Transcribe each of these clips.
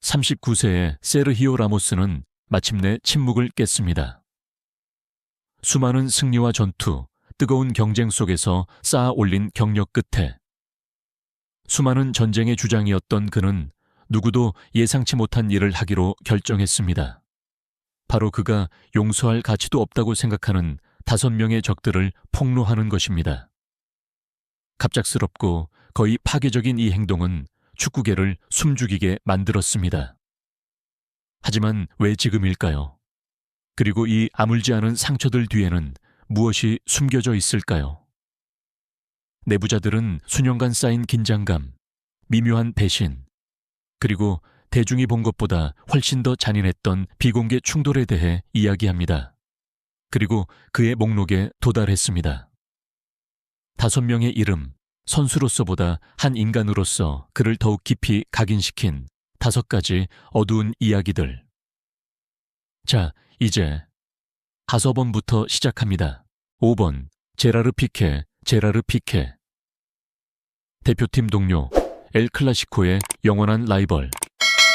39세의 세르히오 라모스는 마침내 침묵을 깼습니다. 수많은 승리와 전투, 뜨거운 경쟁 속에서 쌓아 올린 경력 끝에 수많은 전쟁의 주장이었던 그는 누구도 예상치 못한 일을 하기로 결정했습니다. 바로 그가 용서할 가치도 없다고 생각하는 5명의 적들을 폭로하는 것입니다. 갑작스럽고 거의 파괴적인 이 행동은 축구계를 숨죽이게 만들었습니다. 하지만 왜 지금일까요? 그리고 이 아물지 않은 상처들 뒤에는 무엇이 숨겨져 있을까요? 내부자들은 수년간 쌓인 긴장감, 미묘한 배신, 그리고 대중이 본 것보다 훨씬 더 잔인했던 비공개 충돌에 대해 이야기합니다. 그리고 그의 목록에 도달했습니다. 5명의 이름, 선수로서보다 한 인간으로서 그를 더욱 깊이 각인시킨 5가지 어두운 이야기들. 자, 이제 5번부터 시작합니다. 5번, 제라르 피케. 대표팀 동료, 엘 클라시코의 영원한 라이벌,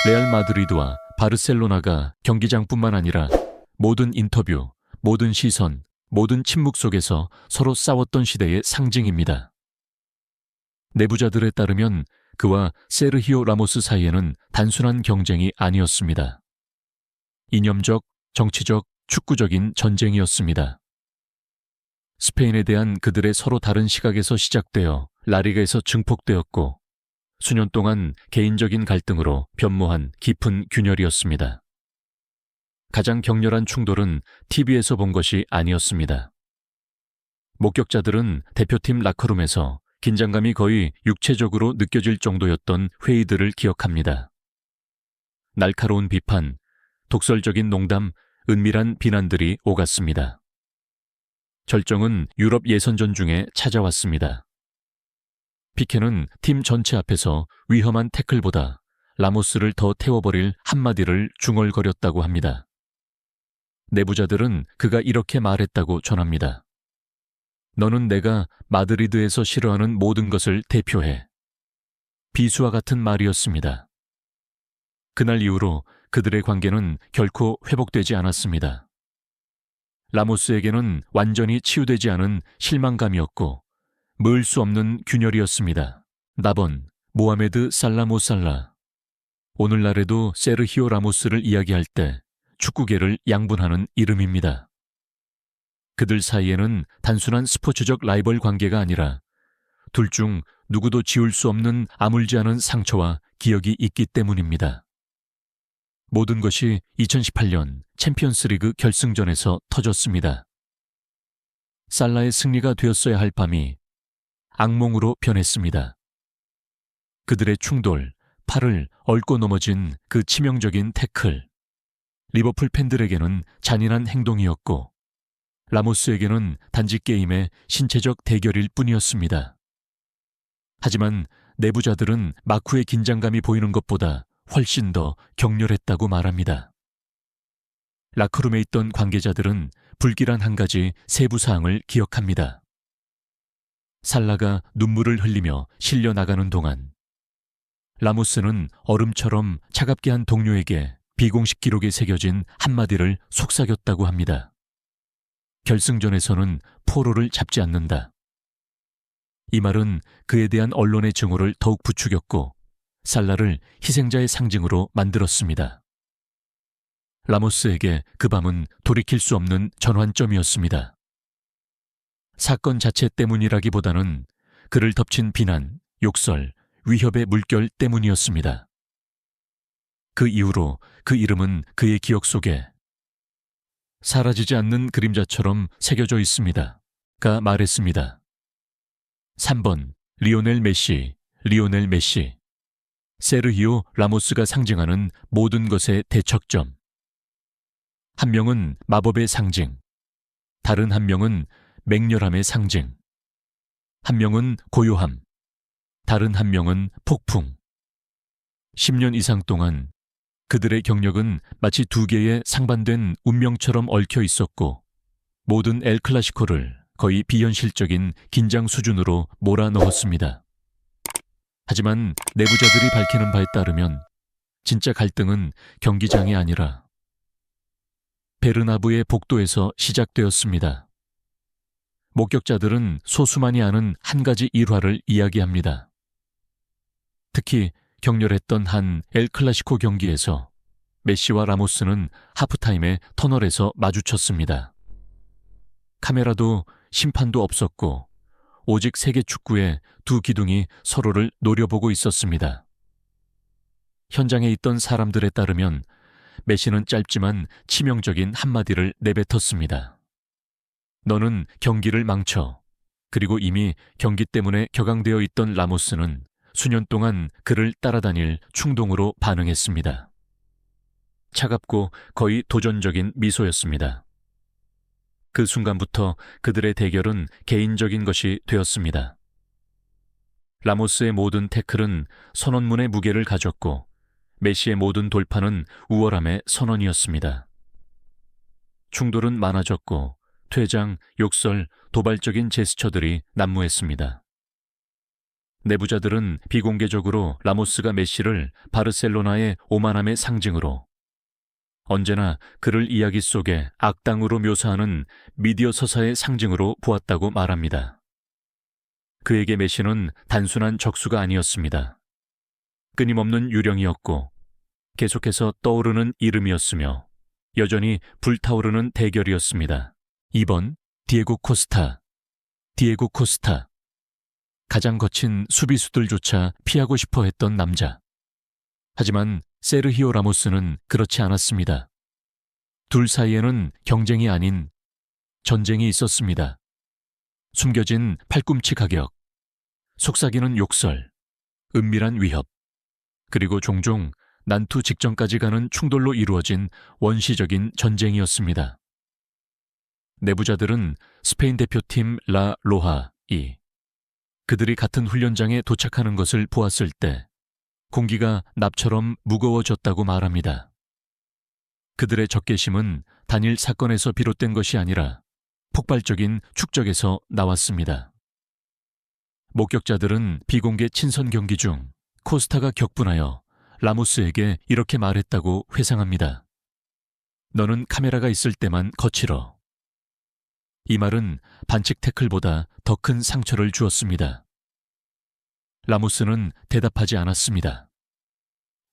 레알 마드리드와 바르셀로나가 경기장뿐만 아니라 모든 인터뷰, 모든 시선, 모든 침묵 속에서 서로 싸웠던 시대의 상징입니다. 내부자들에 따르면 그와 세르히오 라모스 사이에는 단순한 경쟁이 아니었습니다. 이념적, 정치적, 축구적인 전쟁이었습니다. 스페인에 대한 그들의 서로 다른 시각에서 시작되어 라리가에서 증폭되었고 수년 동안 개인적인 갈등으로 변모한 깊은 균열이었습니다. 가장 격렬한 충돌은 TV에서 본 것이 아니었습니다. 목격자들은 대표팀 라커룸에서 긴장감이 거의 육체적으로 느껴질 정도였던 회의들을 기억합니다. 날카로운 비판, 독설적인 농담, 은밀한 비난들이 오갔습니다. 절정은 유럽 예선전 중에 찾아왔습니다. 피케는 팀 전체 앞에서 위험한 태클보다 라모스를 더 태워버릴 한마디를 중얼거렸다고 합니다. 내부자들은 그가 이렇게 말했다고 전합니다. 너는 내가 마드리드에서 싫어하는 모든 것을 대표해. 비수와 같은 말이었습니다. 그날 이후로 그들의 관계는 결코 회복되지 않았습니다. 라모스에게는 완전히 치유되지 않은 실망감이었고 물 수 없는 균열이었습니다. 나본, 모하메드 살라 모살라. 오늘날에도 세르히오 라모스를 이야기할 때 축구계를 양분하는 이름입니다. 그들 사이에는 단순한 스포츠적 라이벌 관계가 아니라 둘 중 누구도 지울 수 없는 아물지 않은 상처와 기억이 있기 때문입니다. 모든 것이 2018년 챔피언스리그 결승전에서 터졌습니다. 살라의 승리가 되었어야 할 밤이 악몽으로 변했습니다. 그들의 충돌, 팔을 얽고 넘어진 그 치명적인 태클. 리버풀 팬들에게는 잔인한 행동이었고 라모스에게는 단지 게임의 신체적 대결일 뿐이었습니다. 하지만 내부자들은 마쿠의 긴장감이 보이는 것보다 훨씬 더 격렬했다고 말합니다. 라커룸에 있던 관계자들은 불길한 한 가지 세부 사항을 기억합니다. 살라가 눈물을 흘리며 실려 나가는 동안 라모스는 얼음처럼 차갑게 한 동료에게 비공식 기록에 새겨진 한마디를 속삭였다고 합니다. 결승전에서는 포로를 잡지 않는다. 이 말은 그에 대한 언론의 증오를 더욱 부추겼고 살라를 희생자의 상징으로 만들었습니다. 라모스에게 그 밤은 돌이킬 수 없는 전환점이었습니다. 사건 자체 때문이라기보다는 그를 덮친 비난, 욕설, 위협의 물결 때문이었습니다. 그 이후로 그 이름은 그의 기억 속에 사라지지 않는 그림자처럼 새겨져 있습니다. 가 말했습니다. 3번, 리오넬 메시. 세르히오 라모스가 상징하는 모든 것의 대척점. 한 명은 마법의 상징, 다른 한 명은 맹렬함의 상징, 한 명은 고요함, 다른 한 명은 폭풍. 10년 이상 동안 그들의 경력은 마치 두 개의 상반된 운명처럼 얽혀 있었고 모든 엘 클라시코를 거의 비현실적인 긴장 수준으로 몰아넣었습니다. 하지만 내부자들이 밝히는 바에 따르면 진짜 갈등은 경기장이 아니라 베르나브의 복도에서 시작되었습니다. 목격자들은 소수만이 아는 한 가지 일화를 이야기합니다. 특히 격렬했던 한 엘 클라시코 경기에서 메시와 라모스는 하프타임에 터널에서 마주쳤습니다. 카메라도 심판도 없었고 오직 세계 축구의 두 기둥이 서로를 노려보고 있었습니다. 현장에 있던 사람들에 따르면 메시는 짧지만 치명적인 한마디를 내뱉었습니다. 너는 경기를 망쳐. 그리고 이미 경기 때문에 격앙되어 있던 라모스는 수년 동안 그를 따라다닐 충동으로 반응했습니다. 차갑고 거의 도전적인 미소였습니다. 그 순간부터 그들의 대결은 개인적인 것이 되었습니다. 라모스의 모든 태클은 선언문의 무게를 가졌고 메시의 모든 돌파는 우월함의 선언이었습니다. 충돌은 많아졌고 퇴장, 욕설, 도발적인 제스처들이 난무했습니다. 내부자들은 비공개적으로 라모스가 메시를 바르셀로나의 오만함의 상징으로, 언제나 그를 이야기 속에 악당으로 묘사하는 미디어 서사의 상징으로 보았다고 말합니다. 그에게 메시는 단순한 적수가 아니었습니다. 끊임없는 유령이었고 계속해서 떠오르는 이름이었으며 여전히 불타오르는 대결이었습니다. 2번 디에고 코스타. 디에고 코스타. 가장 거친 수비수들조차 피하고 싶어 했던 남자. 하지만 세르히오 라모스는 그렇지 않았습니다. 둘 사이에는 경쟁이 아닌 전쟁이 있었습니다. 숨겨진 팔꿈치 가격, 속삭이는 욕설, 은밀한 위협, 그리고 종종 난투 직전까지 가는 충돌로 이루어진 원시적인 전쟁이었습니다. 내부자들은 스페인 대표팀 라 로하이 그들이 같은 훈련장에 도착하는 것을 보았을 때 공기가 납처럼 무거워졌다고 말합니다. 그들의 적개심은 단일 사건에서 비롯된 것이 아니라 폭발적인 축적에서 나왔습니다. 목격자들은 비공개 친선 경기 중 코스타가 격분하여 라모스에게 이렇게 말했다고 회상합니다. 너는 카메라가 있을 때만 거칠어. 이 말은 반칙 태클보다 더 큰 상처를 주었습니다. 라모스는 대답하지 않았습니다.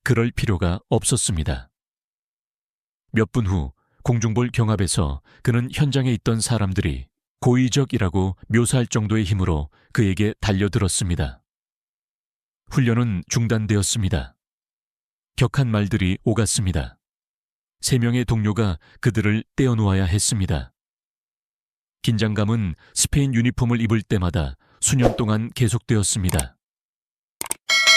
그럴 필요가 없었습니다. 몇 분 후 공중볼 경합에서 그는 현장에 있던 사람들이 고의적이라고 묘사할 정도의 힘으로 그에게 달려들었습니다. 훈련은 중단되었습니다. 격한 말들이 오갔습니다. 3명의 동료가 그들을 떼어놓아야 했습니다. 긴장감은 스페인 유니폼을 입을 때마다 수년 동안 계속되었습니다.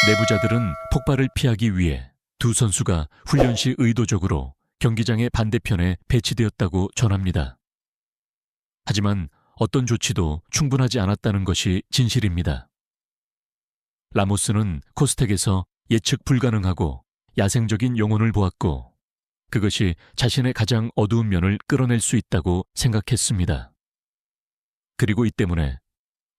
내부자들은 폭발을 피하기 위해 두 선수가 훈련 시 의도적으로 경기장의 반대편에 배치되었다고 전합니다. 하지만 어떤 조치도 충분하지 않았다는 것이 진실입니다. 라모스는 코스텍에서 예측 불가능하고 야생적인 영혼을 보았고 그것이 자신의 가장 어두운 면을 끌어낼 수 있다고 생각했습니다. 그리고 이 때문에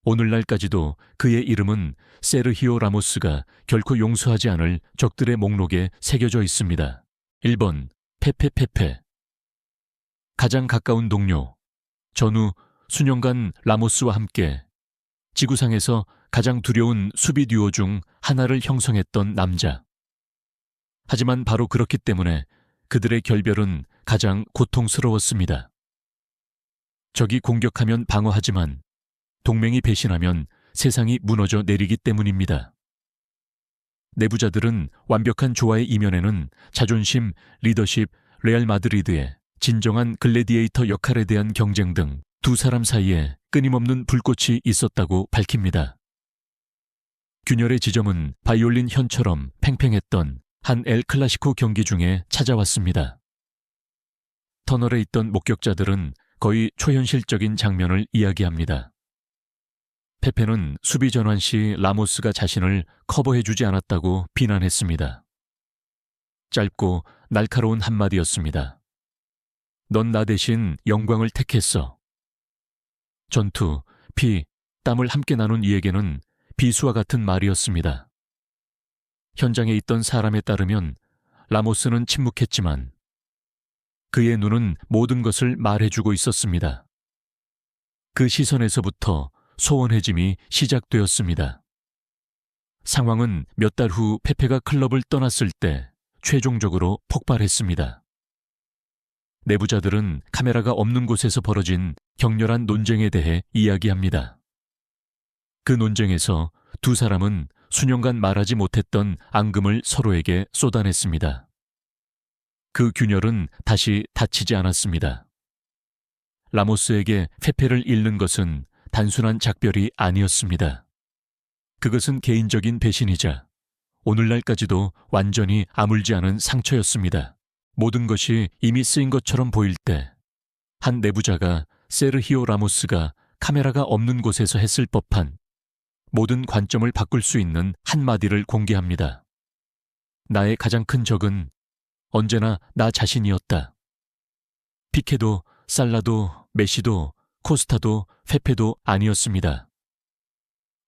오늘날까지도 그의 이름은 세르히오 라모스가 결코 용서하지 않을 적들의 목록에 새겨져 있습니다. 1번 페페페페. 가장 가까운 동료, 전후 수년간 라모스와 함께 지구상에서 가장 두려운 수비 듀오 중 하나를 형성했던 남자. 하지만 바로 그렇기 때문에 그들의 결별은 가장 고통스러웠습니다. 적이 공격하면 방어하지만 동맹이 배신하면 세상이 무너져 내리기 때문입니다. 내부자들은 완벽한 조화의 이면에는 자존심, 리더십, 레알 마드리드의 진정한 글래디에이터 역할에 대한 경쟁 등 두 사람 사이에 끊임없는 불꽃이 있었다고 밝힙니다. 균열의 지점은 바이올린 현처럼 팽팽했던 한 엘 클라시코 경기 중에 찾아왔습니다. 터널에 있던 목격자들은 거의 초현실적인 장면을 이야기합니다. 페페는 수비 전환 시 라모스가 자신을 커버해주지 않았다고 비난했습니다. 짧고 날카로운 한마디였습니다. 넌 나 대신 영광을 택했어. 전투, 피, 땀을 함께 나눈 이에게는 비수와 같은 말이었습니다. 현장에 있던 사람에 따르면 라모스는 침묵했지만 그의 눈은 모든 것을 말해주고 있었습니다. 그 시선에서부터 소원해짐이 시작되었습니다. 상황은 몇 달 후 페페가 클럽을 떠났을 때 최종적으로 폭발했습니다. 내부자들은 카메라가 없는 곳에서 벌어진 격렬한 논쟁에 대해 이야기합니다. 그 논쟁에서 두 사람은 수년간 말하지 못했던 앙금을 서로에게 쏟아냈습니다. 그 균열은 다시 닫히지 않았습니다. 라모스에게 페페를 잃는 것은 단순한 작별이 아니었습니다. 그것은 개인적인 배신이자 오늘날까지도 완전히 아물지 않은 상처였습니다. 모든 것이 이미 쓰인 것처럼 보일 때 한 내부자가 세르히오 라모스가 카메라가 없는 곳에서 했을 법한 모든 관점을 바꿀 수 있는 한마디를 공개합니다. 나의 가장 큰 적은 언제나 나 자신이었다. 피케도, 살라도, 메시도, 코스타도, 페페도 아니었습니다.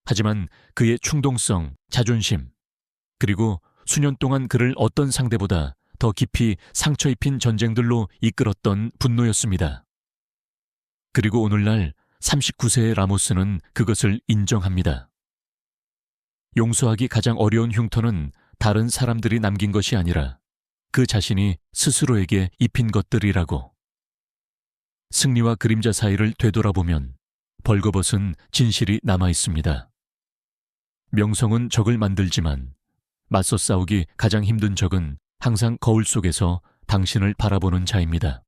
하지만 그의 충동성, 자존심, 그리고 수년 동안 그를 어떤 상대보다 더 깊이 상처 입힌 전쟁들로 이끌었던 분노였습니다. 그리고 오늘날 39세의 라모스는 그것을 인정합니다. 용서하기 가장 어려운 흉터는 다른 사람들이 남긴 것이 아니라 그 자신이 스스로에게 입힌 것들이라고. 승리와 그림자 사이를 되돌아보면 벌거벗은 진실이 남아 있습니다. 명성은 적을 만들지만 맞서 싸우기 가장 힘든 적은 항상 거울 속에서 당신을 바라보는 자입니다.